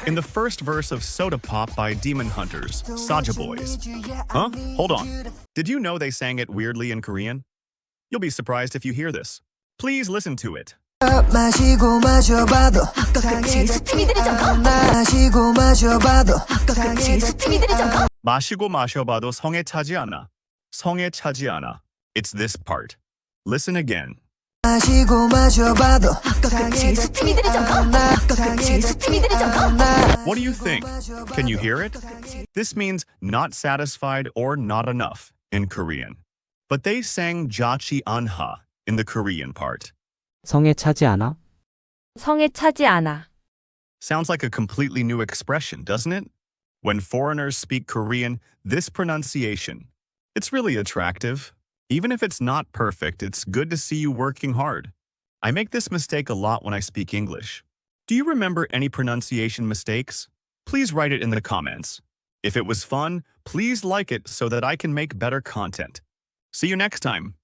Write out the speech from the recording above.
in the first verse of Soda Pop by Demon Hunters, Saja Boyz. Huh? Hold on. Did you know they sang it weirdly in Korean? You'll be surprised if you hear this. Please listen to it. 마시고 마셔봐도 마시고 마셔봐도 성에 차지 않아. 성에 차지 않아. It's this part. Listen again. 마시고 마셔봐도 What do you think? Can you hear it? This means not satisfied or not enough in Korean. But they sang 자치않아 in the Korean part. 성에 차지 않아? 성에 차지 않아. Sounds like a completely new expression, doesn't it? When foreigners speak Korean, this pronunciation, it's really attractive. Even if it's not perfect, it's good to see you working hard. I make this mistake a lot when I speak English. Do you remember any pronunciation mistakes? Please write it in the comments. If it was fun, please like it so that I can make better content. See you next time.